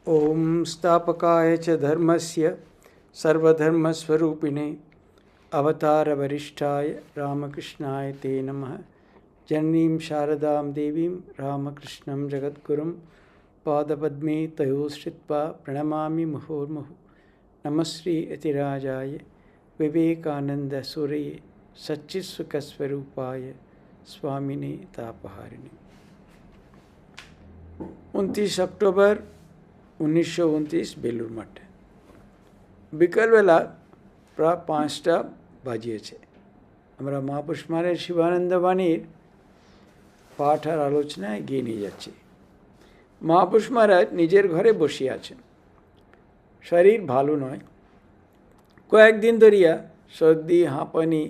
ओम स्थापकाय च धर्मस्य सर्वधर्मस्वरूपिणे अवतारवरिष्ठाय रामकृष्णाय ते नमः। जननीं शारदां देवीं रामकृष्णं जगद्गुरुं पादपद्मे तयोश्रित्वा प्रणमामि मुहुर्मुहुः। नमश्री यतिराजाय विवेकानन्दसूरये सच्चित्सुखस्वरूपाय स्वामिने तापहारिणे। 29 অক্টোবর 1929 বেলুর মাঠে বিকালবেলা প্রায় 5টা বাজিয়েছে। আমরা মহাপুরুষ মহারাজ শিবানন্দ বাণীর পাঠ আর আলোচনায় এগিয়ে নিয়ে যাচ্ছি। মহাপুরুষ মহারাজ নিজের ঘরে বসে আছেন। শরীর ভালো নয়, কয়েকদিন ধরিয়া সর্দি হাঁপানি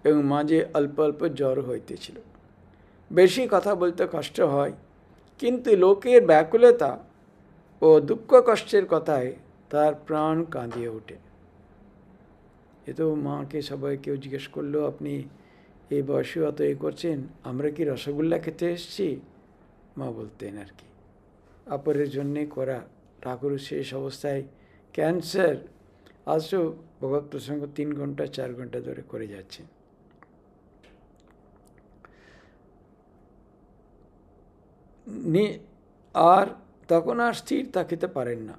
এবং মাঝে অল্প অল্প জ্বর হইতেছিল। বেশি কথা বলতে কষ্ট হয়, কিন্তু লোকের ব্যাকুলতা ও দুঃখ কষ্টের কথায় তার প্রাণ কাঁদিয়ে ওঠে। এ তো মাকে সবাই কেউ জিজ্ঞেস করলো, আপনি এই বয়সে অত করছেন, আমরা কি রসগোল্লা খেতে এসেছি? মা বলতেন আর কি, অপরের জন্যে করা। ঠাকুর শেষ অবস্থায় ক্যান্সার, আজও ভগবত প্রসঙ্গ 3 ঘন্টা 4 ঘন্টা ধরে করে যাচ্ছে। আর তখন আর স্থির থাকিতে পারেন না।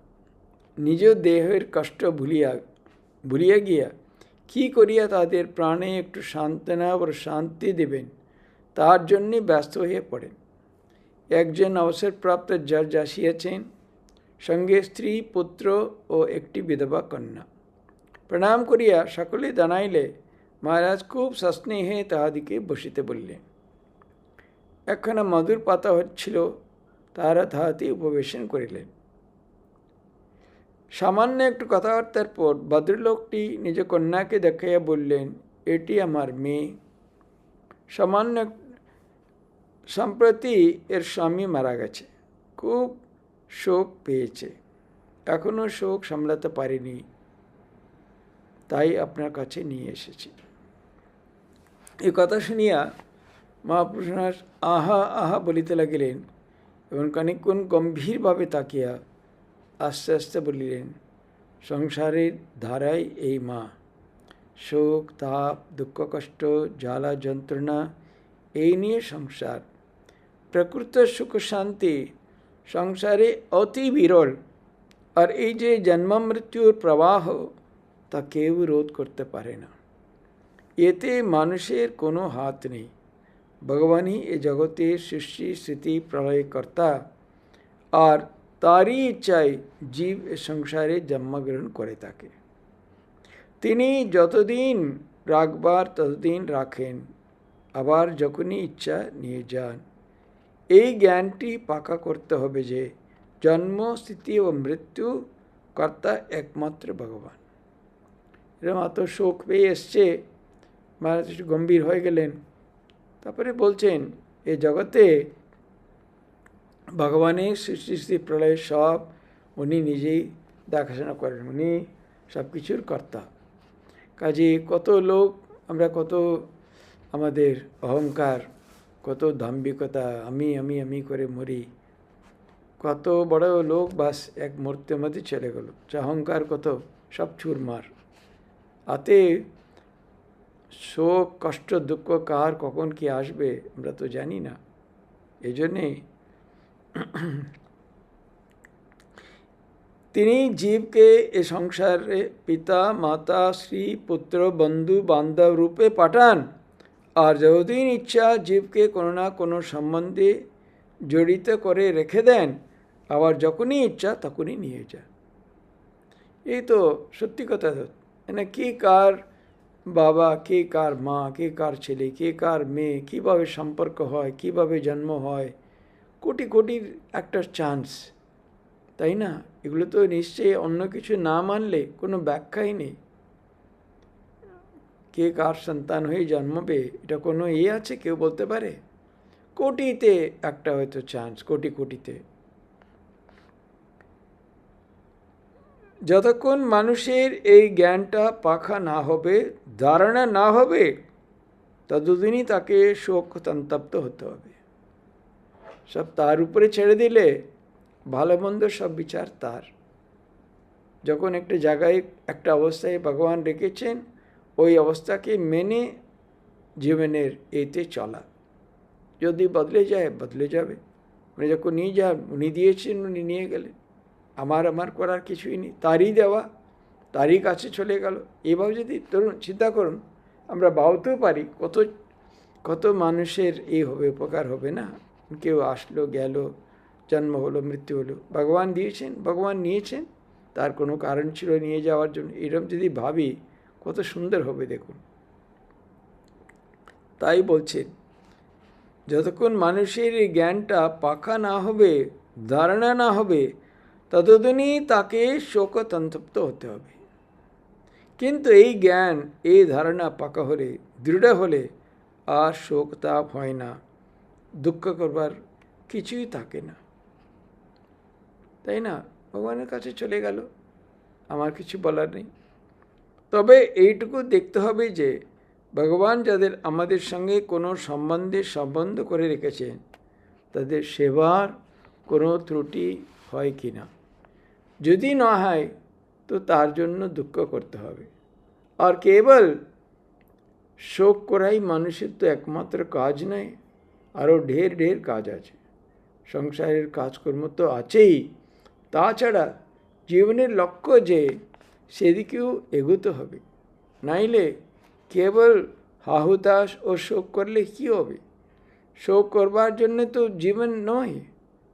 নিজ দেহের কষ্ট ভুলিয়া গিয়া কি করিয়া তাদের প্রাণে একটু সান্ত্বনা ও শান্তি দেবেন, তার জন্যে ব্যস্ত হয়ে পড়েন। একজন অবসরপ্রাপ্ত জজ আসিয়াছেন, সঙ্গে স্ত্রী, পুত্র ও একটি বিধবা কন্যা। প্রণাম করিয়া সকলে জানাইলে মহারাজ খুব সস্নেহে তাহাদিকে বসিতে বললেন। একখানা মধুর পাতা হচ্ছিল, তাহারা তাহাতে উপবেশন করিলেন। সামান্য একটু কথাবার্তার পর ভদ্রলোকটি নিজ কন্যাকে দেখাইয়া বললেন, এটি আমার মেয়ে। সম্প্রতি এর স্বামী মারা গেছে, খুব শোক পেয়েছে, এখনও শোক সামলাতে পারেনি, তাই আপনার কাছে নিয়ে এসেছি। এই কথা শুনিয়া মহাপুরুষ আহা আহা বলিতে লাগিলেন এবং খানিকক্ষণ গম্ভীরভাবে তাকিয়া আস্তে আস্তে বলিলেন, সংসারের ধারাই এই মা। শোক, তাপ, দুঃখ, কষ্ট, জ্বালা, যন্ত্রণা, এই নিয়ে সংসার। প্রকৃত সুখ শান্তি সংসারে অতি বিরল, আর এই যে জন্ম মৃত্যুর প্রবাহ, তা কেউ রোধ করতে পারে না। এতে মানুষের কোনো হাত নেই। ভগবানই এ জগতের সৃষ্টি, স্থিতি, প্রলয়কর্তা, আর তারই ইচ্ছায় জীব এ সংসারে জন্মগ্রহণ করে থাকে। তিনি যতদিন রাখবার ততদিন রাখেন, আবার যখনই ইচ্ছা নিয়ে যান। এই জ্ঞানটি পাকা করতে হবে যে জন্ম, স্থিতি ও মৃত্যু কর্তা একমাত্র ভগবান। এরকম এত শোক পেয়ে এসছে, মহারাজ একটু গম্ভীর হয়ে গেলেন। তারপরে বলছেন, এই জগতে ভগবানের সৃষ্টি প্রলয় সব উনি নিজেই দেখাশোনা করেন, উনি সব কিছুর কর্তা। কাজে কত লোক, আমরা কত আমাদের অহংকার, কত দাম্ভিকতা, আমি আমি আমি করে মরি। কত বড় লোক বাস এক মুহূর্তের মধ্যে চলে গেল, অহংকার কত সব চুরমার। আতে শোক, কষ্ট, দুঃখ কার কখন কি আসবে আমরা তো জানি না। এই জন্যে তিনি জীবকে এ সংসারে পিতা, মাতা, স্ত্রী, পুত্র, বন্ধু, বান্ধব রূপে পাঠান, আর যতদিন ইচ্ছা জীবকে কোনো না কোনো সম্বন্ধে জড়িত করে রেখে দেন, আবার যখনই ইচ্ছা তখনই নিয়ে যান। এই তো সত্যি কথা। তো না, কে কার বাবা, কে কার মা, কে কার ছেলে, কে কার মেয়ে, কীভাবে সম্পর্ক হয়, কীভাবে জন্ম হয়, কোটি কোটির একটা চান্স, তাই না? এগুলো তো নিশ্চয়ই অন্য কিছু না মানলে কোনো ব্যাখ্যাই নেই। কে কার সন্তান হয়ে জন্মবে, এটা কোনো আছে কেউ বলতে পারে? কোটিতে একটা হয়তো চান্স, কোটি কোটিতে। যতক্ষণ মানুষের এই জ্ঞানটা পাখা না হবে, ধারণা না হবে, ততদিনই তাকে শোক সন্তপ্ত হতে হবে। সব তার উপরে ছেড়ে দিলে ভালো মন্দ সব বিচার তার। যখন একটা জায়গায় একটা অবস্থায় ভগবান রেখেছেন, ওই অবস্থাকে মেনে জীবনের এতে চলা। যদি বদলে যায় বদলে যাবে, উনি যখন নিয়ে যান, উনি দিয়েছেন, উনি নিয়ে গেলেন। আমার করার কিছুই নেই, তারই দেওয়া, তারই কাছে চলে গেল। এভাবে যদি ধরুন চিন্তা করুন, আমরা ভাবতেও পারি কত কত মানুষের এই হবে, উপকার হবে না। কেউ আসলো গেল, জন্ম হলো, মৃত্যু হলো, ভগবান দিয়েছেন, ভগবান নিয়েছেন, তার কোনো কারণ ছিল নিয়ে যাওয়ার জন্য। এরকম যদি ভাবি কত সুন্দর হবে দেখুন। তাই বলছেন, যতক্ষণ মানুষের এই জ্ঞানটা পাকা না হবে, ধারণা না হবে, ততদিনই তাকে শোকসন্তপ্ত হতে হবে। কিন্তু এই জ্ঞান, এই ধারণা পাকা হলে, দৃঢ় হলে আর শোক তাপ হয় না, দুঃখ করবার কিছুই থাকে না, তাই না? ভগবানের কাছে চলে গেল, আমার কিছু বলার নেই। তবে এইটুকু দেখতে হবে যে ভগবান যাদের আমাদের সঙ্গে কোনো সম্বন্ধ করে রেখেছেন, তাদের সেবার কোনো ত্রুটি হয় কি না। যদি না হয় তো তার জন্য দুঃখ করতে হবে। আর কেবল শোক করাই মানুষের তো একমাত্র কাজ নয়, আরও ঢের ঢের কাজ আছে। সংসারের কাজকর্ম তো আছেই, তাছাড়া জীবনের লক্ষ্য যে, সেদিকেও এগোতে হবে। নাইলে কেবল হাহুতাশ ও শোক করলে কী হবে? শোক করবার জন্য তো জীবন নয়,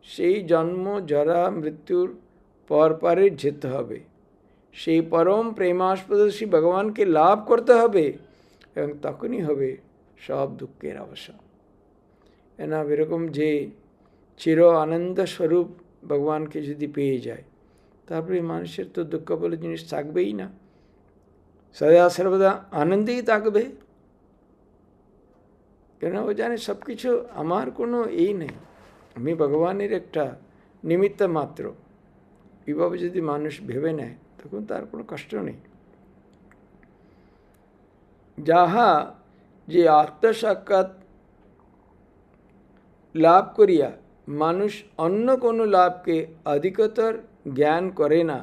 সেই জন্ম জরা মৃত্যুর পরপারে যেতে হবে, সেই পরম প্রেমাস্পদ শ্রী ভগবানকে লাভ করতে হবে, এবং তখনই হবে সব দুঃখের অবসান। না এরকম যে চির আনন্দ স্বরূপ ভগবানকে যদি পেয়ে যায়, তারপরে মানুষের তো দুঃখ বলে জিনিস থাকবেই না, সদা সর্বদা আনন্দেই থাকবে। কেন ও জানে সব কিছু আমার কোনো এই নেই, আমি ভগবানের একটা নিমিত্ত মাত্র। এইভাবে যদি মানুষ ভেবে নেয়, তখন তার কোনো কষ্ট নেই। যাহা যে আত্মসাক্ষাৎ লাভ করিয়া মানুষ অন্য কোনো লাভকে অধিকতর জ্ঞান করে না,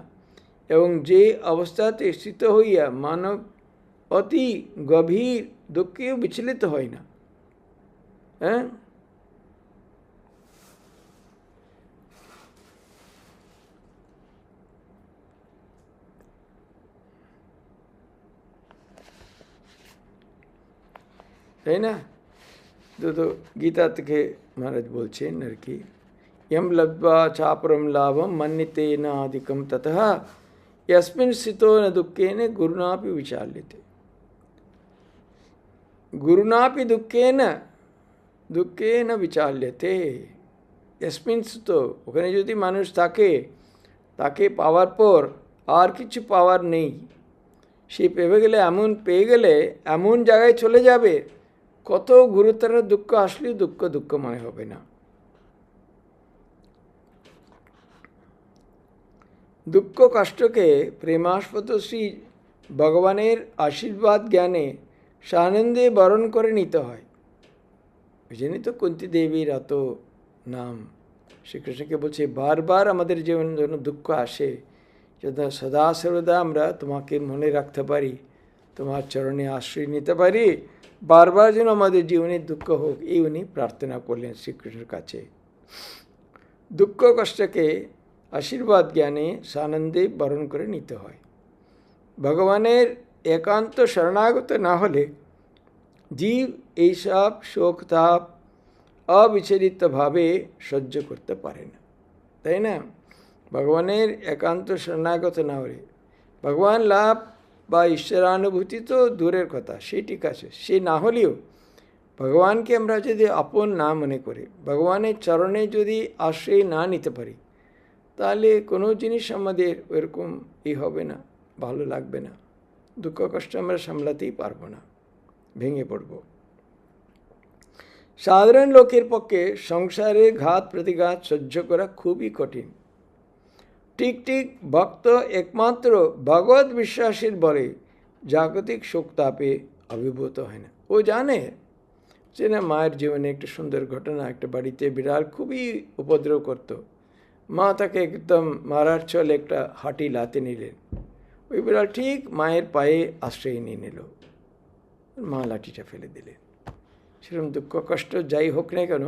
এবং যে অবস্থাতে স্থিত হইয়া মানব অতি গভীর দুঃখেও বিচলিত হয় না। হ্যাঁ, তাই না? তো গীতা থেকে মহারাজ বলছেন আর কি, यम लब्ध्वा चापरम लाभम मन्यते न अधिकम ततः यस्मिन् स्थितो न दुःखेन गुरुणापि विचाल्यते। गुरुणापि दुःखेन विचाल्यते। यस्मिन् स्थितो, ওখানে যদি মানুষ থাকে, তাকে পাওয়ার পর আর কিছু পাওয়ার নেই, সে পেয়ে গেলে এমন জায়গায় চলে যাবে, কত গুরুতর দুঃখ আসলেও দুঃখ মনে হবে না। দুঃখ কষ্টকে প্রেমাস্পদ শ্রী ভগবানের আশীর্বাদ জ্ঞানে সানন্দে বরণ করে নিতে হয়। ওই জন্যই তো কুন্তী দেবীর এত নাম। শ্রীকৃষ্ণকে বলছে, বারবার আমাদের জীবনের জন্য দুঃখ আসে, যদি সদা সর্বদা আমরা তোমাকে মনে রাখতে পারি, তোমার চরণে আশ্রয় নিতে পারি, বারবার যেন আমাদের জীবনে দুঃখ হোক, এই উনি প্রার্থনা করলেন শ্রীকৃষ্ণের কাছে। দুঃখ কষ্টকে আশীর্বাদ জ্ঞানে সানন্দে বরণ করে নিতে হয়। ভগবানের একান্ত শরণাগত না হলে জীব এইসব শোক তাপ অবিচলিতভাবে সহ্য করতে পারে না, তাই না? ভগবানের একান্ত শরণাগত না হলে ভগবান লাভ বা ঈশ্বরানুভূতি তো দূরের কথা, সে ঠিক আছে, সে না হলেও ভগবানকে আমরা যদি আপন না মনে করি, ভগবানের চরণে যদি আশ্রয় না নিতে পারি, তাহলে কোনো জিনিস আমাদের ওইরকম হবে না, ভালো লাগবে না, দুঃখ কষ্ট আমরা সামলাতেই পারবো না, ভেঙে পড়ব। সাধারণ লোকের পক্ষে সংসারের ঘাত প্রতিঘাত সহ্য করা খুবই কঠিন। ঠিক ভক্ত একমাত্র ভগবত বিশ্বাসের বলে জাগতিক শোকতাপে অভিভূত হয় না। ও জানে যে না, মায়ের জীবনে একটা সুন্দর ঘটনা, একটা বাড়িতে বিড়াল খুবই উপদ্রব করত, মা তাকে একদম মারার চল একটা হাঁটি লাতে নিলেন। ওই বিড়াল ঠিক মায়ের পায়ে আশ্রয় নিয়ে নিল, মা লাঠিটা ফেলে দিলেন। সেরকম দুঃখ কষ্ট যাই হোক না কেন,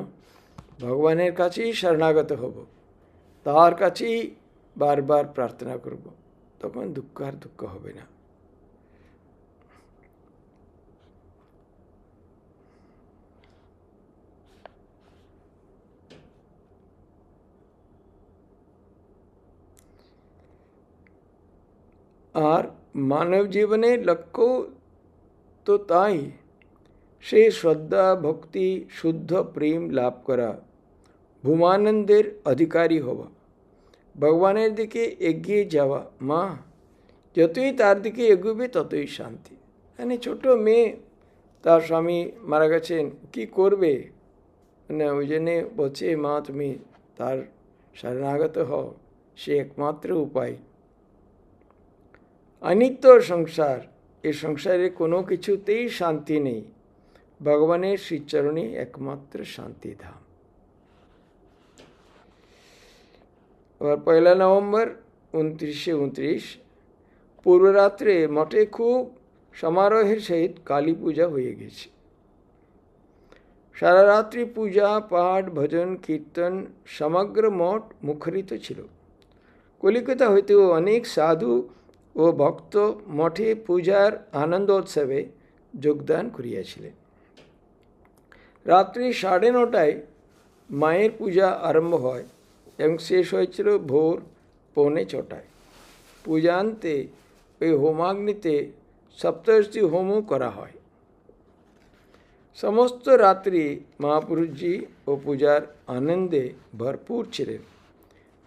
ভগবানের কাছেই শরণাগত হব, তার কাছেই বারবার প্রার্থনা করব, তখন দুঃখ আর দুঃখ হবে না। আর মানব জীবনের লক্ষ্য তো তাই, সে শ্রদ্ধা ভক্তি শুদ্ধ প্রেম লাভ করা, ভূমানন্দের অধিকারী হওয়া, ভগবানের দিকে এগিয়ে যাওয়া। মা যতই তার দিকে এগোবে ততই শান্তি। মানে ছোট মেয়ে, তার স্বামী মারা গেছেন, কি করবে, মানে ওই জন্যে বলছে মা তুমি তার শরণাগত হও, সে একমাত্র উপায়। অনিত্য সংসার, এই সংসারে কোনো কিছুতেই শান্তি নেই, ভগবানের শ্রীচরণে একমাত্র শান্তিধাম। আর 1 নভেম্বর 2929 পূর্বরাত্রে মঠে খুব সমারোহের সহিত কালী পূজা হয়ে গেছে। সারা রাত্রি পূজা পাঠ ভজন কীর্তন সমগ্র মঠ মুখরিত ছিল। কলিকাতা হইতেও অনেক সাধু ও ভক্ত মঠে পূজার আনন্দোৎসবে যোগদান করিয়াছিলেন। রাত্রি 9:30টায় মায়ের পূজা আরম্ভ হয় এবং শেষ হয়েছিল ভোর 6:45টায়। পূজান্তে ওই হোমাগ্নিতে সপ্তর্ষি হোমও করা হয়। সমস্ত রাত্রি মহাপুরুষজি ও পূজার আনন্দে ভরপুর ছিলেন।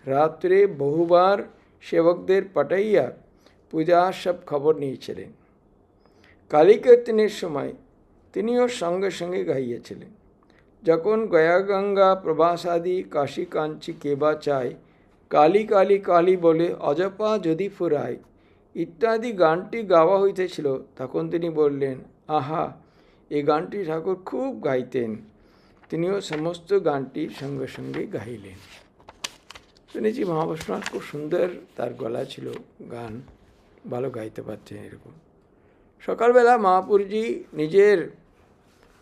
রাত্রে বহুবার সেবকদের পাঠাইয়া পূজার সব খবর নিয়েছিলেন। কালী কীর্তনের সময় তিনিও সঙ্গে সঙ্গে গাইয়াছিলেন। যখন গয়া গঙ্গা প্রবাসাদি কাশী কাঞ্চি কেবা চাই, কালী কালী কালী বলে অজপা যদি ফুরায় ইত্যাদি গানটি গাওয়া হইতেছিল, তখন তিনি বললেন, আহা, এই গানটি ঠাকুর খুব গাইতেন। তিনিও সমস্ত গানটি সঙ্গে সঙ্গে গাইলেন। শুনেছি মহাবৈষ্ণব খুব সুন্দর তার গলা ছিল, গান ভালো গাইতে পারতেন। এরকম সকালবেলা মহাপুরুষজি নিজের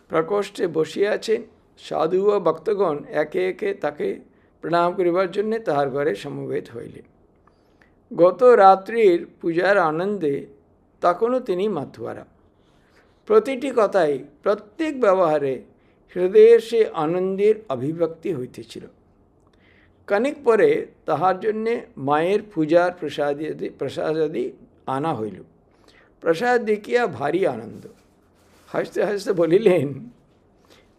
প্রকোষ্ঠে বসিয়া আছেন। সাধু ও ভক্তগণ একে একে তাকে প্রণাম করিবার জন্যে তাহার ঘরে সমবেত হইলেন। গত রাত্রির পূজার আনন্দে তখনও তিনি মাথুয়ারা। প্রতিটি কথাই প্রত্যেক ব্যবহারে হৃদয়ের সে আনন্দের অভিব্যক্তি হইতেছিল। খানিক পরে তাহার জন্যে মায়ের পূজার প্রসাদাদি আনা হইল। প্রসাদ দেখিয়া ভারী আনন্দ। হাসতে হাসতে বলিলেন,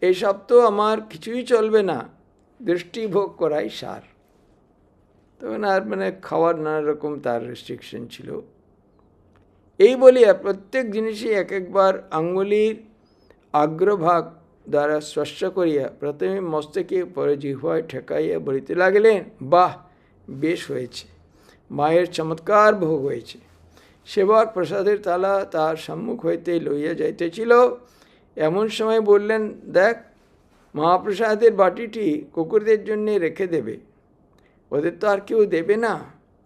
এইসব তো আমার কিছুই চলবে না, দৃষ্টিভোগ করাই সার। তখন আর মানে খাওয়ার নানা রকম তার রেস্ট্রিকশন ছিল। এই বলিয়া প্রত্যেক জিনিসই এক একবার আঙ্গুলির অগ্রভাগ দ্বারা স্পর্শ করিয়া প্রথমে মস্তকে পরে জিহ্বায় ঠেকাইয়া বলিতে লাগিলেন, বাহ, বেশ হয়েছে, মায়ের চমৎকার ভোগ হয়েছে। সেবক প্রসাদের তালা তার সম্মুখ হইতে লইয়া যাইতেছিল, এমন সময় বললেন, দেখ, মহাপ্রসাদের বাটিটি কুকুরদের জন্যে রেখে দেবে, ওদের তো আর কেউ দেবে না।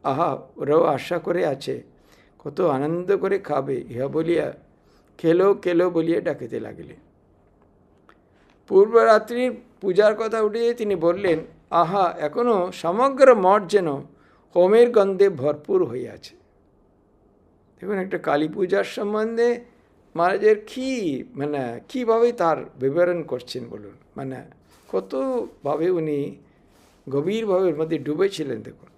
আহা, ওরাও আশা করে আছে, কত আনন্দ করে খাবে। ইহা বলিয়া খেলো খেলো বলিয়া ডাকিতে লাগিলেন। পূর্বরাত্রির পূজার কথা উঠিয়ে তিনি বললেন, আহা, এখনও সমগ্র মঠ যেন হোমের গন্ধে ভরপুর হইয়াছে। দেখুন, একটা কালী পূজার সম্বন্ধে মহারাজের কীভাবে তার বিবরণ করছেন বলুন, কতভাবে উনি গভীরভাবে ওর মধ্যে ডুবেছিলেন। দেখুন,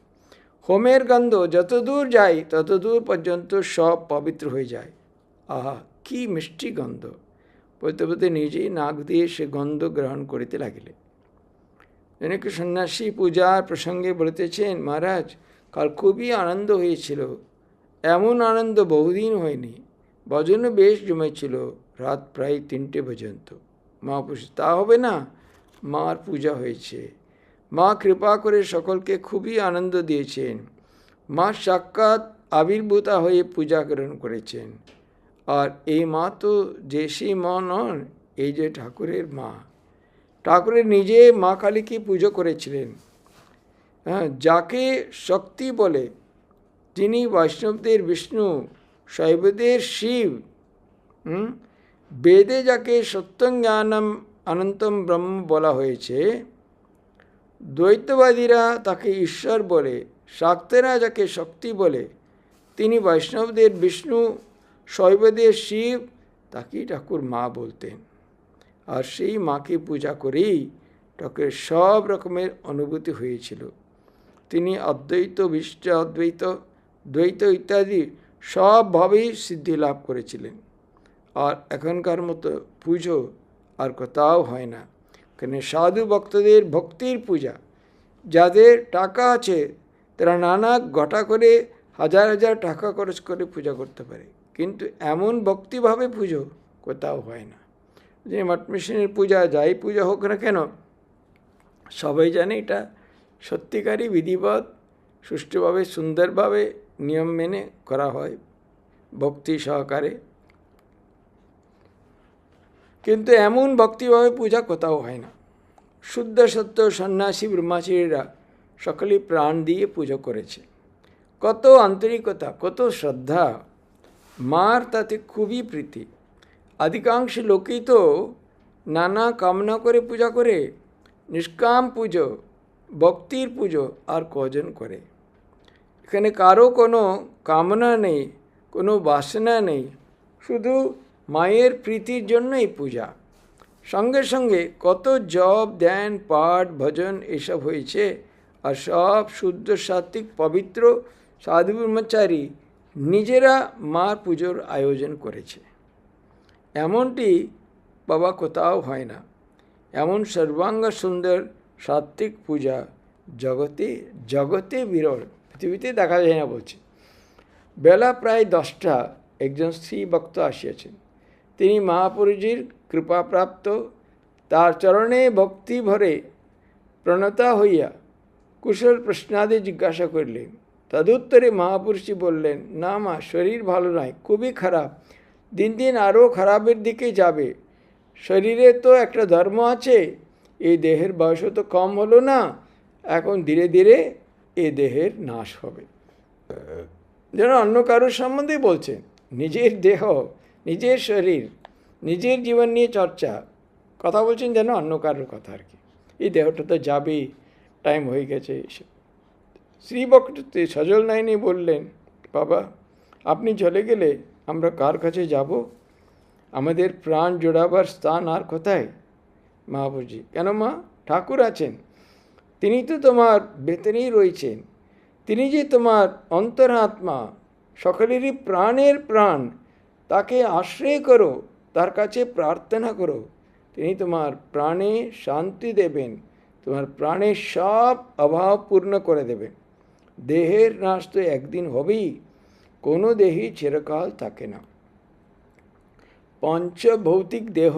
হোমের গন্ধ যতদূর যায় ততদূর পর্যন্ত সব পবিত্র হয়ে যায়। আহা, কি মিষ্টি গন্ধ! বলতে বলতে নিজেই নাক দিয়ে সে গন্ধ গ্রহণ করিতে লাগিলেন। অনেক সন্ন্যাসী পূজার প্রসঙ্গে বলিতেছেন, মহারাজ, কাল খুবই আনন্দ হয়েছিল, এমন আনন্দ বহুদিন হয়নি। ভজনও বেশ জমেছিল, রাত প্রায় 3টে পর্যন্ত। মহাপুরুষ, তা হবে না, মার পূজা হয়েছে, মা কৃপা করে সকলকে খুবই আনন্দ দিয়েছেন। মা সাক্ষাৎ আবির্ভূতা হয়ে পূজা গ্রহণ করেছেন। আর এই মা তো যে সেই মা নন, এই যে ঠাকুরের মা। ঠাকুরের নিজে মা কালীকে পুজো করেছিলেন। হ্যাঁ, যাকে শক্তি বলে তিনি বৈষ্ণবদের বিষ্ণু, শৈবদের শিব। বেদে যাকে সত্যং জ্ঞানম অনন্তম ব্রহ্ম বলা হয়েছে, দ্বৈতবাদীরা তাকে ঈশ্বর বলে, শাক্তেরা যাকে শক্তি বলে, তিনি বৈষ্ণবদের বিষ্ণু, শৈবদের শিব, তাকেই ঠাকুর মা বলতেন। আর সেই মাকে পূজা করেই ঠাকুরের সব রকমের অনুভূতি হয়েছিল। তিনি অদ্বৈত, বিশিষ্ট অদ্বৈত, দ্বৈত ইত্যাদি সবভাবেই সিদ্ধি লাভ করেছিলেন। আর এখনকার মতো পুজো আর কোথাও হয় না। কেন সাধু ভক্তদের ভক্তির পূজা, যাদের টাকা আছে তারা নানা ঘটা করে হাজার হাজার টাকা খরচ করে পূজা করতে পারে, কিন্তু এমন ভক্তিভাবে পুজো কোথাও হয় না। যে মঠ মিশনের পূজা, যাই পূজা হোক না কেন, সবাই জানে এটা সত্যিকারই বিধিবদ্ধ, সুষ্ঠুভাবে সুন্দরভাবে নিয়ম মেনে করা হয় ভক্তি সহকারে, কিন্তু এমন ভক্তিভাবে পূজা কোথাও হয় না। শুদ্ধ সত্য সন্ন্যাসী ব্রহ্মচারীরা সকলেই প্রাণ দিয়ে পুজো করেছে। কত আন্তরিকতা, কত শ্রদ্ধা, মার তাতে খুবই প্রীতি। অধিকাংশ লোকেই তো নানা কামনা করে পূজা করে, নিষ্কাম পুজো, ভক্তির পুজো আর কজন করে? এখানে কারো কোনো কামনা নেই, কোনো বাসনা নেই, শুধু মায়ের প্রীতির জন্যই পূজা। সঙ্গে সঙ্গে কত জপ, ধ্যান, পাঠ, ভজন এসব হয়েছে, আর সব শুদ্ধ সাত্বিক পবিত্র সাধু ব্রহ্মচারী নিজেরা মার পুজোর আয়োজন করেছে। এমনটি বাবা কোথাও হয় না। এমন সর্বাঙ্গ সুন্দর সাত্বিক পূজা জগতে জগতে বিরল, পৃথিবীতে দেখা যায় না বলছে। বেলা প্রায় 10টা একজন স্ত্রী ভক্ত আসিয়াছেন। তিনি মহাপুরুষের কৃপাপ্রাপ্ত, তার চরণে ভক্তি ভরে প্রণতা হইয়া কুশল প্রশ্নাদি জিজ্ঞাসা করলেন। তদুত্তরে মহাপুরুষই বললেন, না মা, শরীর ভালো নয়, খুবই খারাপ, দিন দিন আরও খারাপের দিকে যাবে। শরীরে তো একটা ধর্ম আছে, এই দেহের বয়সও তো কম হলো না, এখন ধীরে ধীরে এ দেহের নাশ হবে। যেন অন্য কারোর সম্বন্ধে বলছেন, নিজের দেহ, নিজের শরীর, নিজের জীবন নিয়ে চর্চা কথা বলছেন যেন অন্য কারোর কথা আর কি। এই দেহটা তো যাবেই, টাইম হয়ে গেছে। শ্রীভক্তি সজল নয়নে বললেন, বাবা আপনি চলে গেলে আমরা কার কাছে যাব? আমাদের প্রাণ জোড়াবার স্থান আর কোথায়? মহাপুরুষজি, কেন মা, ঠাকুর আছেন, তিনি তো তোমার ভেতরেই রয়েছেন, তিনি যে তোমার অন্তরাত্মা, সকলেরই প্রাণের প্রাণ, তাকে আশ্রয় করো, তার কাছে প্রার্থনা করো, তিনি তোমার প্রাণে শান্তি দেবেন, তোমার প্রাণের সব অভাব পূর্ণ করে দেবেন। দেহের নাশ তো একদিন হবেই, কোনো দেহই চিরকাল থাকে না। পঞ্চভৌতিক দেহ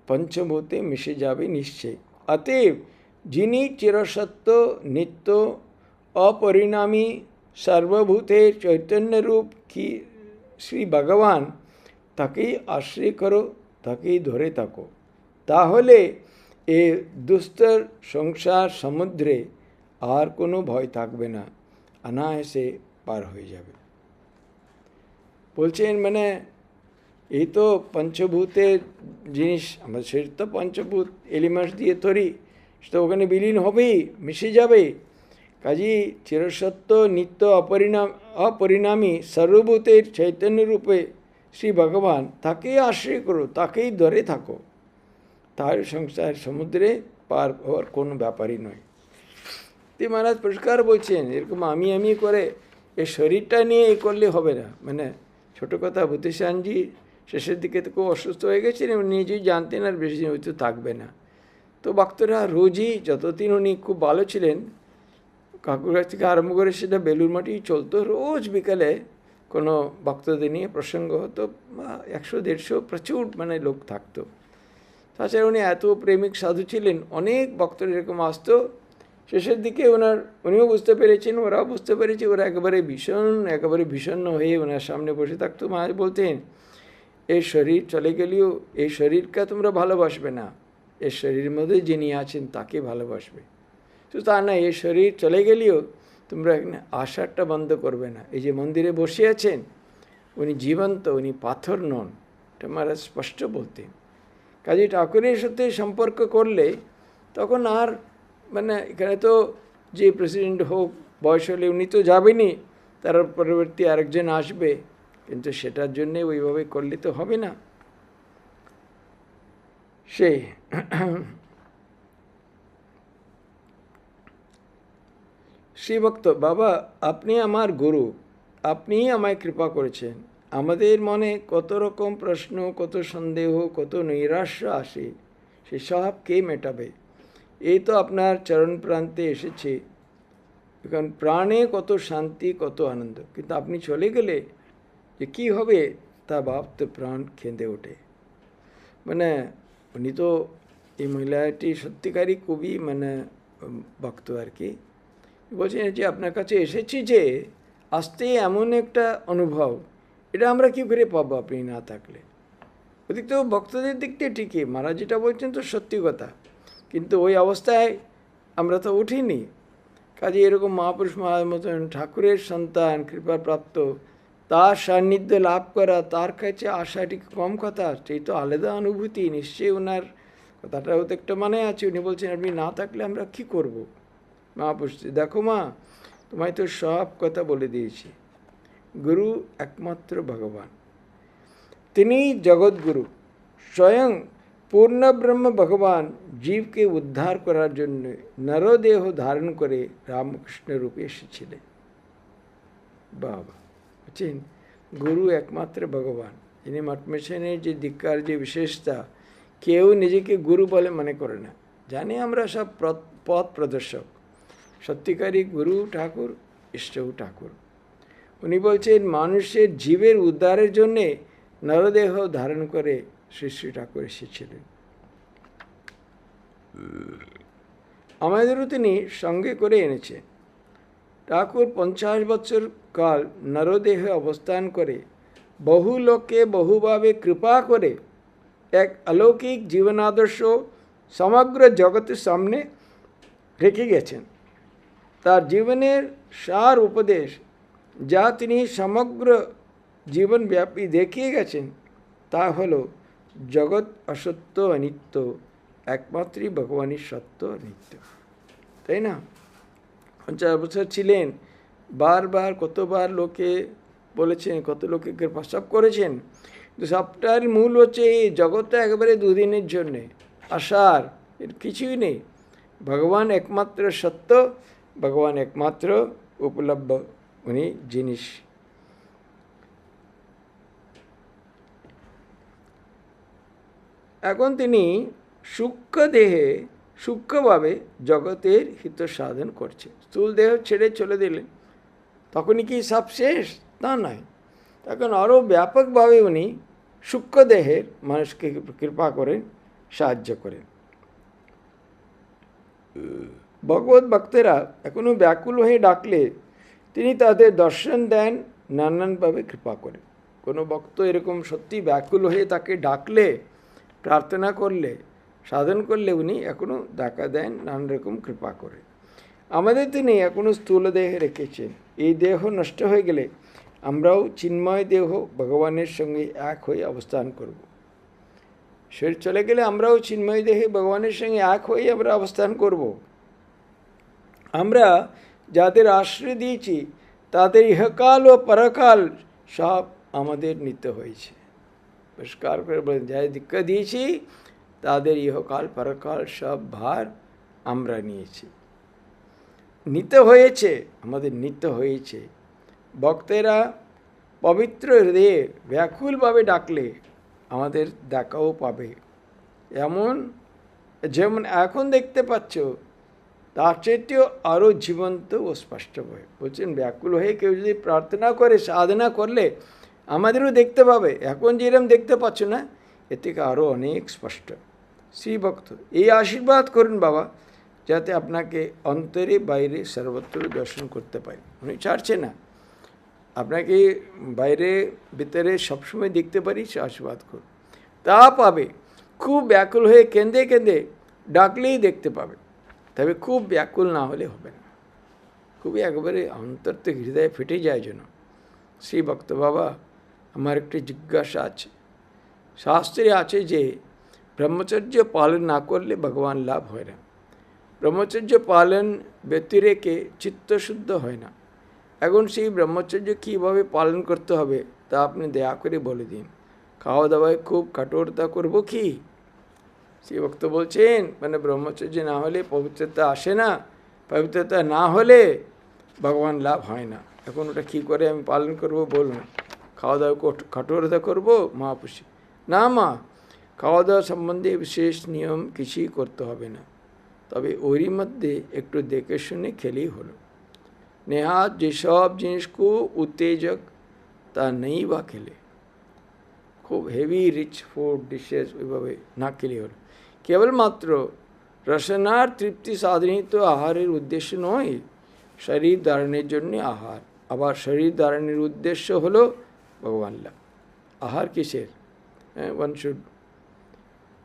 পঞ্চভূতে মিশে যাবে নিশ্চয়। অতএব যিনি চিরসত্য, নিত্য, অপরিণামী, সর্বভূতের চৈতন্যরূপ কি শ্রী ভগবান, তাকেই আশ্রয় করো, তাকেই ধরে থাকো, তাহলে এ দুস্তর সংসার সমুদ্রে আর কোনো ভয় থাকবে না, অনায়াসে পার হয়ে যাবে। বলছেন মানে এই তো পঞ্চভূতের জিনিস, আমাদের শরীর তো পঞ্চভূত এলিমেন্টস দিয়ে তৈরি, সেটা ওখানে বিলীন হবেই, মিশে যাবে। কাজেই চিরসত্য, নিত্য, অপরিণামী, সর্বভূতের চৈতন্যরূপে শ্রী ভগবান, তাকেই আশ্রয় করো, তাকেই ধরে থাকো, তার সংসার সমুদ্রে পার হওয়ার কোনো ব্যাপারই নয়। তে মহারাজ পরিষ্কার বলছেন, এরকম আমি করে এই শরীরটা নিয়ে এ করলে হবে না। মানে ছোটো কথা, ভূতেশানজি শেষের দিকে তো খুব অসুস্থ হয়ে গেছেন এবং নিজেই জানতেন আর বেশি দিন হয়তো থাকবে না। তো ভক্তরা রোজই, যতদিন উনি খুব ভালো ছিলেন, কাকুর কাছ থেকে আরম্ভ করে সেটা বেলুর মাটি চলতো, রোজ বিকালে কোনো ভক্তদের নিয়ে প্রসঙ্গ হতো, 100-150 প্রচুর মানে লোক থাকতো। তাছাড়া উনি এত প্রেমিক সাধু ছিলেন, অনেক ভক্তরা এরকম আসতো। শেষের দিকে উনিও বুঝতে পেরেছেন, ওরাও বুঝতে পেরেছে, ওরা একেবারে বিষণ্ণ হয়ে ওনার সামনে বসে থাকতো। মহারাজ বলতেন, এই শরীর চলে গেলেও এই শরীরকে তোমরা ভালোবাসবে না, এর শরীরের মধ্যে যিনি আছেন তাকে ভালোবাসবে। তো তা না, এই শরীর চলে গেলেও তোমরা এখানে আশাটা বন্ধ করবে না। এই যে মন্দিরে বসে আছেন, উনি জীবন্ত, উনি পাথর নন, এটা মহারাজ স্পষ্ট বলতেন। কাজে ঠাকুরের সাথে সম্পর্ক করলে তখন আর মানে এখানে তো যে প্রেসিডেন্ট হোক, বয়স হলে উনি তো যাবেনই, তার পরবর্তী আরেকজন আসবে, কিন্তু সেটার জন্যে ওইভাবে করলে তো হবে না। সেই শ্রীভক্ত, বাবা আপনি আমার গুরু, আপনিই আমায় কৃপা করেছেন। আমাদের মনে কত রকম প্রশ্ন, কত সন্দেহ, কত নৈরাশ্য আসে, সেসব কে মেটাবে? এই তো আপনার চরণ প্রান্তে এসেছে, এখন প্রাণে কত শান্তি, কত আনন্দ, কিন্তু আপনি চলে গেলে যে কী হবে তা ভাবতে প্রাণ কেঁদে ওঠে। মানে উনি তো, এই মহিলাটি সত্যিকারই খুবই মানে ভক্ত আর কি। বলছেন যে আপনার কাছে এসেছি যে আসতেই এমন একটা অনুভব, এটা আমরা কী করে পাবো আপনি না থাকলে? ওদিক তো ভক্তদের দিক দিয়ে ঠিকই, মহারাজ যেটা বলছেন তো সত্যি কথা, কিন্তু ওই অবস্থায় আমরা তো উঠিনি। কাজে এরকম মহাপুরুষ মতন ঠাকুরের সন্তান, কৃপাপ্রাপ্ত, তার সান্নিধ্য লাভ করা, তার কাছে আসাটি কম কথা, সেই তো আলাদা অনুভূতি। নিশ্চয়ই ওনার কথাটাও তো একটা মানে আছে, উনি বলছেন আপনি না থাকলে আমরা কী করব? মহাপুরুষ, দেখো মা, তোমায় তো সব কথা বলে দিয়েছি। গুরু একমাত্র ভগবান, তিনি জগৎগুরু, স্বয়ং পূর্ণ ব্রহ্ম ভগবান জীবকে উদ্ধার করার জন্য নরদেহ ধারণ করে রামকৃষ্ণ রূপে এসেছিলেন। বাবা বলছেন গুরু একমাত্র ভগবান। যিনি মঠমিশনের যে দীক্ষার যে বিশেষতা, কেউ নিজেকে গুরু বলে মনে করে না, জানে আমরা সব পথ প্রদর্শক। সত্যিকারী গুরু ঠাকুর, ইষ্টও ঠাকুর। উনি বলছেন মানুষের জীবের উদ্ধারের জন্যে নরদেহ ধারণ করে শ্রী শ্রী ঠাকুর এসেছিলেন। আমাদেরও তিনি সঙ্গে করে এনেছেন। ঠাকুর 50 বছর কাল নরদেহে অবস্থান করে বহু লোককে বহুভাবে কৃপা করে এক অলৌকিক জীবনাদর্শ সমগ্র জগতের সামনে রেখে গেছেন। তার জীবনের সার উপদেশ যা তিনি সমগ্র জীবনব্যাপী দেখিয়ে গেছেন, তা হল জগৎ অসত্য অনিত্য, একমাত্রই ভগবানের সত্য নিত্য। তাই না? 50 বছর ছিলেন, বারবার কতবার লোকে বলেছেন, কত লোকে প্রস্তাব করেছেন, কিন্তু সবটার মূল হচ্ছে এই জগৎটা একেবারে দুদিনের জন্যে, আসার এর কিছুই নেই। ভগবান একমাত্র সত্য, ভগবান একমাত্র উপলব্ধ উনি জিনিস। এখন তিনি সূক্ষ্ম দেহে সূক্ষ্মভাবে জগতের হিত সাধন করছে। স্থূল দেহ ছেড়ে চলে দিলেন, তখনই কি সব শেষ? তা নয়, তখন আরও ব্যাপকভাবে উনি সূক্ষ্ম দেহের মানুষকে কৃপা করেন, সাহায্য করেন। ভগবত ভক্তেরা এখনও ব্যাকুল হয়ে ডাকলে তিনি তাদের দর্শন দেন, নানানভাবে কৃপা করেন। কোনো ভক্ত এরকম সত্যি ব্যাকুল হয়ে তাকে ডাকলে, প্রার্থনা করলে, সাধন করলে উনি এখনও দেখা দেন, নানান রকম কৃপা করে। আমাদের তিনি এখনও স্থূল দেহে রেখেছেন। এই দেহ নষ্ট হয়ে গেলে আমরাও চিন্ময় দেহ ভগবানের সঙ্গে এক হয়ে অবস্থান করব। শরীর চলে গেলে আমরাও চিন্ময় দেহে ভগবানের সঙ্গে এক হয়ে আমরা অবস্থান করব। আমরা যাদের আশ্রয় দিয়েছি তাদের ইহকাল ও পরকাল সব আমাদের নিতে হয়েছে। পরিষ্কার করে বলেন, যাদের দীক্ষা দিয়েছি তাদের ইহকাল পরকাল সব ভার আমরা নিয়েছি, নিতে হয়েছে, আমাদের নিতে হয়েছে। ভক্তেরা পবিত্র হৃদয়ে ব্যাকুলভাবে ডাকলে আমাদের দেখাও পাবে। যেমন এখন দেখতে পাচ্ছ, তার চেয়েও আরও জীবন্ত ও স্পষ্টভাবে। বলছেন ব্যাকুল হয়ে কেউ যদি প্রার্থনা করে, সাধনা করলে আমাদেরও দেখতে পাবে। এখন যেরকম দেখতে পাচ্ছ না, এর থেকে আরও অনেক স্পষ্ট। শ্রীভক্ত, এই আশীর্বাদ করুন বাবা, যাতে আপনাকে অন্তরে বাইরে সর্বত্র দর্শন করতে পারি। উনি ছাড়ছে না, আপনাকে বাইরে ভিতরে সবসময় দেখতে পারি, সে আশীর্বাদ করুন। তা পাবে, খুব ব্যাকুল হয়ে কেঁদে কেঁদে ডাকলেই দেখতে পাবে। তবে খুব ব্যাকুল না হলে হবে না, খুবই একেবারে অন্তর থেকে হৃদয়ে ফেটে যায় যেন। শ্রী ভক্ত বাবা, আমার একটি জিজ্ঞাসা আছে। শাস্ত্রে আছে যে ব্রহ্মচর্য পালন না করলে ভগবান লাভ হয় না। ব্রহ্মচর্য পালন ব্যতিরেকে চিত্তশুদ্ধ হয় না। এখন সেই ব্রহ্মচর্য কীভাবে পালন করতে হবে তা আপনি দয়া করে বলে দিন। খাওয়া দাওয়ায় খুব কঠোরতা করব কি? সেই ভক্ত বলছেন, মানে ব্রহ্মচর্য না হলে পবিত্রতা আসে না, পবিত্রতা না হলে ভগবান লাভ হয় না। এখন ওটা কী করে আমি পালন করব বলুন? খাওয়া দাওয়া কঠোরতা করব? মহাপুষি না মা, খাওয়া দাওয়া সম্বন্ধে বিশেষ নিয়ম কিছুই করতে হবে না, তবে ওরই মধ্যে একটু দেখে শুনে খেলেই হলো। নেহাত যেসব জিনিস খুব উত্তেজক তা নেই বা খেলে, খুব হেভি রিচ ফুড ডিশেস ওইভাবে না খেলেই হলো। কেবলমাত্র রসনার তৃপ্তি সাধনিত আহারের উদ্দেশ্য নয়, শরীর ধারণের জন্য আহার। আবার শরীর ধারণের উদ্দেশ্য হলো ভগবান লাভ। আহার কিসের? One should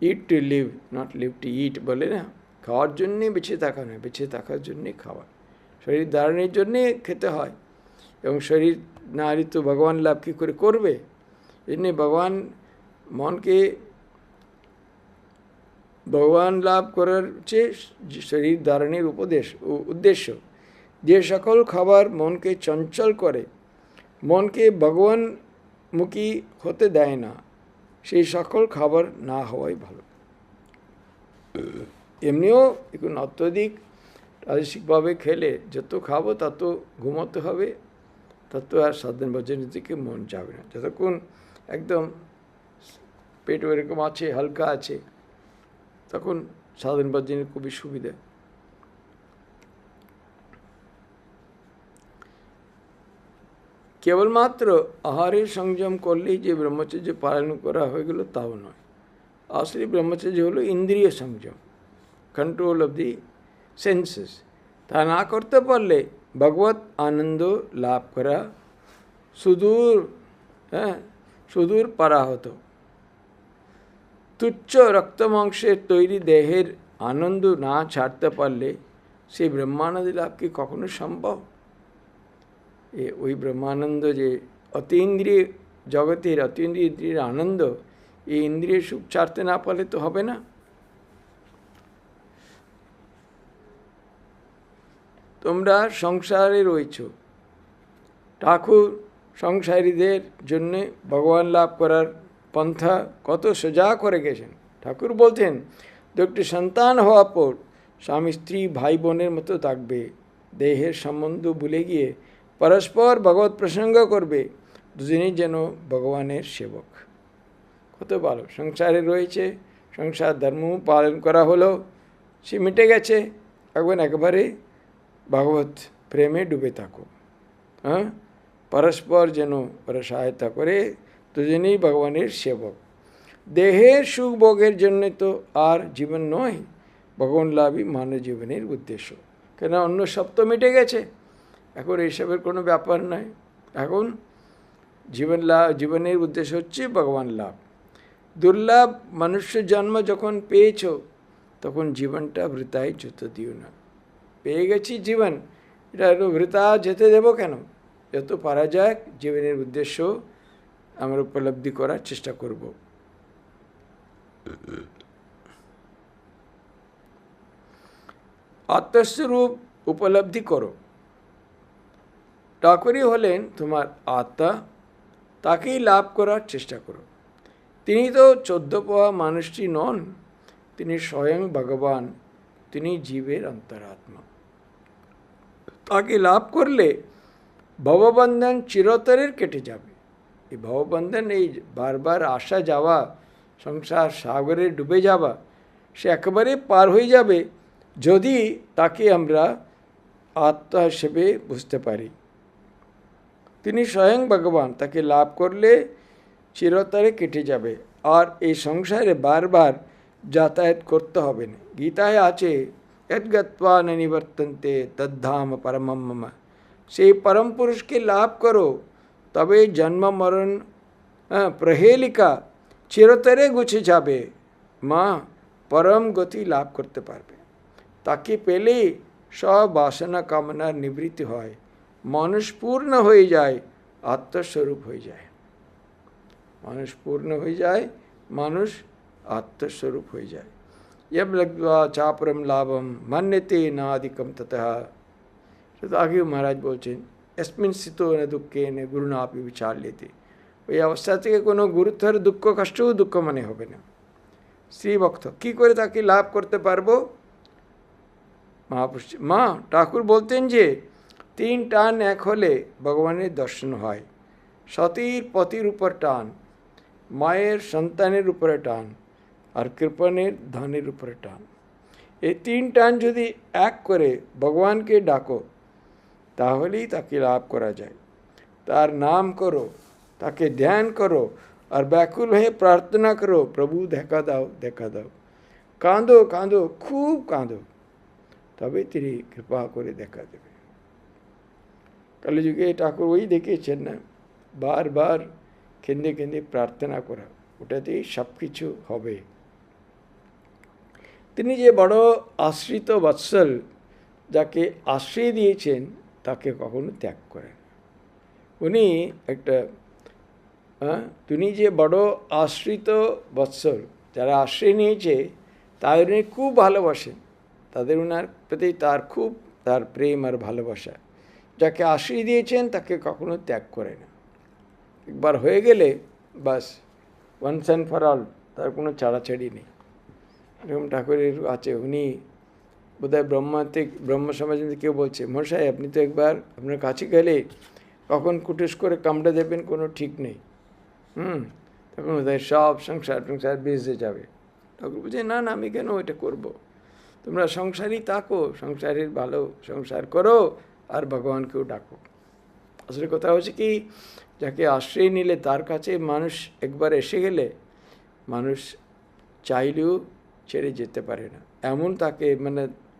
eat to live, not live to eat বলে না। খাওয়ার জন্যে বেঁচে থাকা নয়, বেঁচে থাকার জন্যে খাওয়া। শরীর ধারণের জন্যে খেতে হয়, এবং শরীর না হলে তো ভগবান লাভ কী করে করবে? এজন্যে ভগবান মনকে ভগবান লাভ করার চেয়ে শরীর ধারণের উদ্দেশ্য। যে সকল খাবার মনকে চঞ্চল করে, মনকে ভগবানমুখী হতে দেয় না, সেই সকল খাবার না হওয়াই ভালো। এমনিও এখন অত্যধিক রাজসিকভাবে খেলে যত খাবো তত ঘুমোতে হবে, তত আর সাধন ভজনের দিকে মন যাবে না। যতক্ষণ একদম পেট এরকম আছে, হালকা আছে, তখন সাধন ভজনের খুবই সুবিধা। কেবলমাত্র আহারের সংযম করলেই যে ব্রহ্মচর্য পালন করা হয়ে গেল তাও নয়। আসলে ব্রহ্মচর্য হলো ইন্দ্রিয় সংযম, কন্ট্রোল অফ দি সেন্সেস। তা না করতে পারলে ভগবত আনন্দ লাভ করা সুদূর পারাহত। তুচ্ছ রক্তমাংসের তৈরি দেহের আনন্দ না ছাড়তে পারলে সেই ব্রহ্মানন্দ লাভ কি কখনো সম্ভব? ওই ব্রহ্মানন্দ যে অতীন্দ্রিয় জগতের অতীন্দ্রিয় আনন্দ, এই ইন্দ্রিয় সুখ ছাড়তে না পারলে তো হবে না। তোমরা সংসারে রয়েছ, ঠাকুর সংসারীদের জন্যে ভগবান লাভ করার পন্থা কত সোজা করে গেছেন। ঠাকুর বলতেন, একটি সন্তান হওয়ার পর স্বামী স্ত্রী ভাই বোনের মতো থাকবে, দেহের সম্বন্ধ ভুলে গিয়ে পরস্পর ভগবত প্রসঙ্গ করবে, দুজনেই যেন ভগবানের সেবক। কত ভালো। সংসারে রয়েছে, সংসার ধর্ম পালন করা হলো, সে মিটে গেছে, এখন একবারে ভগবত প্রেমে ডুবে থাকো। পরস্পর যেন সহায়তা করে, দুজনেই ভগবানের সেবক। দেহের সুখ ভোগের জন্যে তো আর জীবন নয়, ভগবান লাভই মানব জীবনের উদ্দেশ্য। কেন অন্য সব তো মিটে গেছে, এখন এইসবের কোনো ব্যাপার নয়। এখন জীবনের উদ্দেশ্য হচ্ছে ভগবান লাভ। দুর্লভ মনুষ্য জন্ম যখন পেয়েছ, তখন জীবনটা বৃথায় যেতে দিও না। পেয়ে গেছি জীবন, এটা বৃথা যেতে দেবো কেন? যত পারা যায় জীবনের উদ্দেশ্য আমরা উপলব্ধি করার চেষ্টা করব। আত্মস্বরূপ উপলব্ধি করো। ঠাকুরই হলেন তোমার আত্মা, তাকেই লাভ করার চেষ্টা করো। তিনি তো 14 পাওয়া মানুষটি নন, তিনি স্বয়ং ভগবান, তিনি জীবের অন্তরাত্মা। তাকে লাভ করলে ভববন্ধন চিরতরের কেটে যাবে। এই ভববন্ধন, এই বারবার আসা যাওয়া, সংসার সাগরে ডুবে যাওয়া, সে একেবারে পার হয়ে যাবে যদি তাকে আমরা আত্মা হিসেবে বুঝতে পারি। তিনি স্বয়ং ভগবান, তাকে লাভ করলে চিরতরে কেটে যাবে, আর এই সংসারে বারবার যাতায়াত করতে হবে না। গীতায় আছে, यद्गत्वा न निवर्तन्ते तद्धाम परमं मम। সেই পরম পুরুষকে লাভ করো, তবে জন্ম মরণ প্রহেলিকা চিরতরে গুছে যাবে, মা পরম গতি লাভ করতে পারবে। তাকে পেলেই সব বাসনা কামনার নিবৃত্তি হয়, মানুষ পূর্ণ হয়ে যায়, আত্মস্বরূপ হয়ে যায়। মানুষ পূর্ণ হয়ে যায়, মানুষ আত্মস্বরূপ হয়ে যায়। यब लग्वा चापरम लाभम मान्यते नादिकम ततः। तो आगे महाराज বলছেন अस्मिन् स्थितो न दुःखेन गुरुणापि विचाल्यते। ওই অবস্থা থেকে কোনো গুরুতর দুঃখ কষ্টও দুঃখ মনে হবে না। শ্রীভক্ত কী করে তাকে লাভ করতে পারবো? মহাপুরুষ মা ঠাকুর বলতেন যে 3 টান এক হলে ভগবানের দর্শন হয়। সতীর পতির উপর টান, মায়ের সন্তানের উপরে টান, আর কৃপণের ধনের উপরে টান। এই 3 টান যদি এক করে ভগবানকে ডাকো তাহলেই তাকে লাভ করা যায়। তার নাম করো, তাকে ধ্যান করো, আর ব্যাকুল হয়ে প্রার্থনা করো, প্রভু দেখা দাও, দেখা দাও। কাঁদো কাঁদো, খুব কাঁদো, তবে তিনি কৃপা করে দেখা দেবে। কলিযুগে ঠাকুর ওই দেখিয়েছেন না, বারবার কেঁদে কেঁদে প্রার্থনা করা, ওটাতেই সব কিছু হবে। তিনি যে বড় আশ্রিত বৎসল, যাকে আশ্রয় দিয়েছেন তাকে কখনো ত্যাগ করেন। উনি একটা তিনি যে বড় আশ্রিত বৎসল, যারা আশ্রয় নিয়েছে তাদের উনি খুব ভালোবাসেন, তাদের ওনার প্রতি তার প্রেম আর ভালোবাসা। যাকে আশ্রয় দিয়েছেন তাকে কখনো ত্যাগ করে না। একবার হয়ে গেলে বাস, ওয়ান্স অ্যান্ড ফর অল, তার কোনো ছাড়াছাড়ি নেই। এরকম ঠাকুরের আছে, উনি বোধহয় ব্রহ্ম সমাজে কেউ বলছে, মশাই আপনি তো একবার আপনার কাছে গেলে কখন কুটুস করে কামড়ে দেবেন কোনো ঠিক নেই। তখন বোধহয় সব সংসার বেঁচে যাবে। ঠাকুর বলছে, না না, আমি কেন ওইটা করব? তোমরা সংসারই থাকো, সংসারের ভালো সংসার করো, আর ভগবানকেও ডাকো। আসলে কথা হচ্ছে কি, যাকে আশ্রয় নিলে তার কাছে মানুষ একবার এসে গেলে মানুষ চাইলেও ছেড়ে যেতে পারে না। এমন তাকে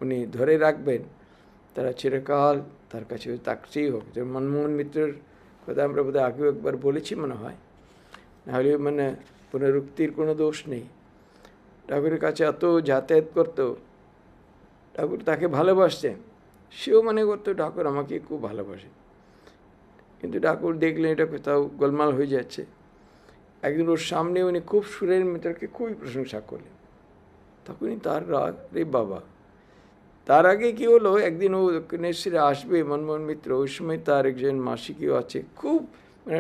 উনি ধরে রাখবেন, তারা চিরকাল তার কাছে তাকছেই হোক। যেমন মনমোহন মিত্রের কথা আমরা বোধহয় আগেও একবার বলেছি মনে হয়, নাহলে পুনরুক্তির কোনো দোষ নেই। ঠাকুরের কাছে এত যাতায়াত করতো, ঠাকুর তাকে ভালোবাসতেন, সেও মনে করতো ঠাকুর আমাকে খুব ভালোবাসে। কিন্তু ঠাকুর দেখলেন এটা কোথাও গোলমাল হয়ে যাচ্ছে। একদিন ওর সামনে উনি খুব সুরের মিত্রকে খুবই প্রশংসা করলেন। তখনই তার রাগ, রে বাবা। তার আগে কি হলো, একদিন ও দক্ষিণেশ্বরে আসবে মনমোহন মিত্র, ওই সময় তার একজন মাসিকেও আছে, খুব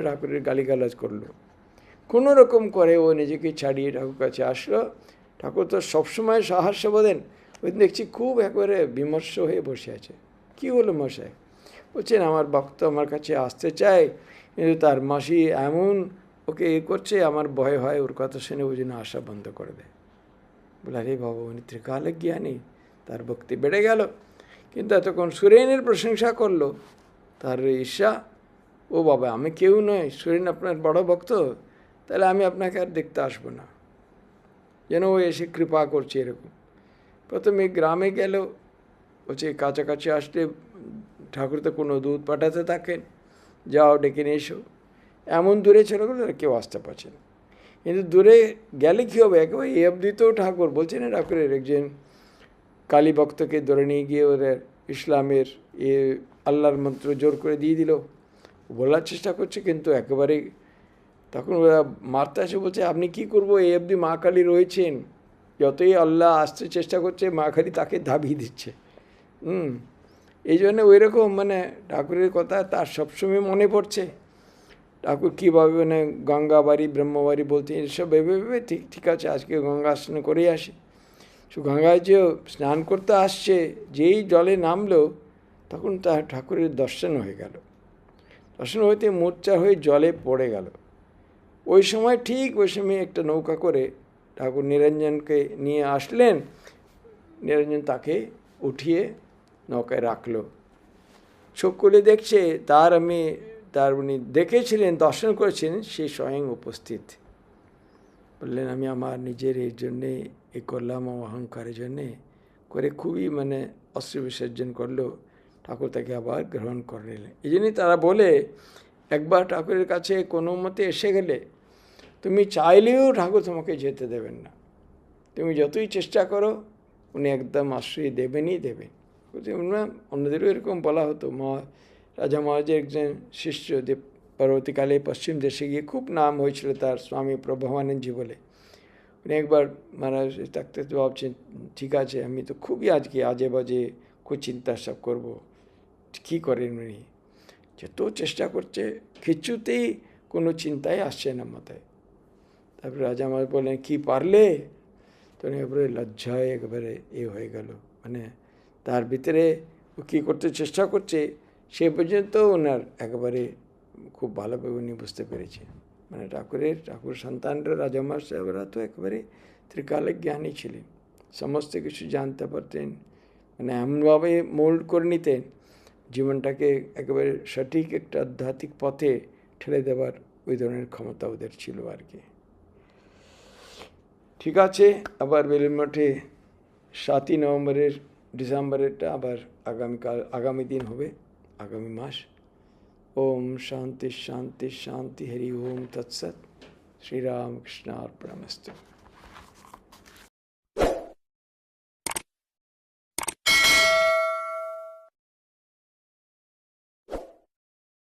ঠাকুরের গালিগালাজ করলো। কোনো রকম করে ও নিজেকে ছাড়িয়ে ঠাকুর কাছে আসলো। ঠাকুর তো সবসময় সাহস্য বোধেন, ওই দেখছি খুব একবারে বিমর্ষ হয়ে বসে আছে। কি হলো মশাই? বলছেন, আমার ভক্ত আমার কাছে আসতে চায়, কিন্তু তার মাসি এমন ওকে করছে, আমার ভয় হয় ওর কথা শুনে ওই জন্য আসা বন্ধ করে দেয়। বলে, আরে বাবা, উনি ত্রিকালে জ্ঞানী, তার ভক্তি বেড়ে গেল। কিন্তু এতক্ষণ সুরেনের প্রশংসা করলো, তার ঈর্ষা, ও বাবা আমি কেউ নয়, সুরেন আপনার বড় ভক্ত, তাহলে আমি আপনাকে আর দেখতে আসবো না, যেন ও এসে কৃপা করছে এরকম। প্রথমে গ্রামে গেল, বলছে কাছাকাছি আসলে ঠাকুর তো কোনো দুধ পাঠাতে থাকেন, যাও ডেকে নিয়ে এসো। এমন দূরে ছিল তারা কেউ আসতে পারছে না। কিন্তু দূরে গেলে কী হবে, একেবারে এ অবধি তো ঠাকুর বলছে না, ঠাকুরের একজন কালী ভক্তকে ধরে নিয়ে গিয়ে ওদের ইসলামের আল্লাহর মন্ত্র জোর করে দিয়ে দিল। বলার চেষ্টা করছে, কিন্তু একেবারেই তখন ওরা মারতে আসে, বলছে আপনি কী করবো, এই অবধি মা কালী রয়েছেন, যতই আল্লাহ আসতে চেষ্টা করছে মা কালী তাকে দাবিয়ে দিচ্ছে। এই জন্য ওই রকম ঠাকুরের কথা তার সবসময় মনে পড়ছে। ঠাকুর কীভাবে গঙ্গাবাড়ি ব্রহ্মবাড়ি বলতে এসব ভেবে ঠিক আছে আজকে গঙ্গা স্নান করেই আসে। গঙ্গায় যে স্নান করতে আসছে, যেই জলে নামলো তখন তার ঠাকুরের দর্শন হয়ে গেল। দর্শন হইতে মূর্ছা হয়ে জলে পড়ে গেল। ওই সময় একটা নৌকা করে ঠাকুর নিরঞ্জনকে নিয়ে আসলেন। নিরঞ্জন তাকে উঠিয়ে নৌকায় রাখলো। চোখ খুলে দেখছে উনি দেখেছিলেন, দর্শন করেছিলেন, সে স্বয়ং উপস্থিত। বললেন, আমি আমার নিজের এই জন্যে এই করলাম, অহংকারের জন্যে করে খুবই অস্ত্র বিসর্জন করলো। ঠাকুর তাকে আবার গ্রহণ করে নিলেন। এই জন্যই তারা বলে, একবার ঠাকুরের কাছে কোনো মতে এসে গেলে তুমি চাইলেও ঠাকুর তোমাকে যেতে দেবেন না। তুমি যতই চেষ্টা করো, উনি একদম আশ্রয় দেবেনই দেবেন। অন্যদেরও এরকম বলা হতো। রাজা মহারাজের একজন শিষ্য যে পরবর্তীকালে পশ্চিম দেশে গিয়ে খুব নাম হয়েছিল তার, স্বামী প্রভবানন্দজি বলে। উনি একবার মহারাজ থাকতে ভাবছেন, ঠিক আছে আমি তো খুবই আজকে আজে বাজে কুচিন্তা সব করবো, কী করেন উনি? যত চেষ্টা করছে কিছুতেই কোনো চিন্তাই আসছে না মাথায়। তারপরে রাজা মহারাজ বললেন, কি পারলে? তো একেবারে লজ্জায় একেবারে হয়ে গেল, মানে তার ভিতরে ও কী করতে চেষ্টা করছে সে পর্যন্ত ওনার একেবারে খুব ভালোভাবে উনি বুঝতে পেরেছে। মানে ঠাকুর সন্তানরা রাজা মহারাজ সাহেবরা তো একেবারে ত্রিকালিক জ্ঞানী ছিলেন, সমস্ত কিছু জানতে পারতেন, মানে এমনভাবে মোল্ড করে নিতেন জীবনটাকে একেবারে সঠিক একটা আধ্যাত্মিক পথে ঠেলে দেওয়ার ওই ধরনের ক্ষমতা ওদের ছিল আর কি। ঠিক আছে, আবার বেলুড় মঠে 7ই নভেম্বরের ডিসেম্বরেরটা আবার আগামী দিন হবে, আগামী মাস। ওম শান্তি শান্তি শান্তি, হরি ওম তৎসৎ। শ্রীরামকৃষ্ণ অর্পণমস্তু।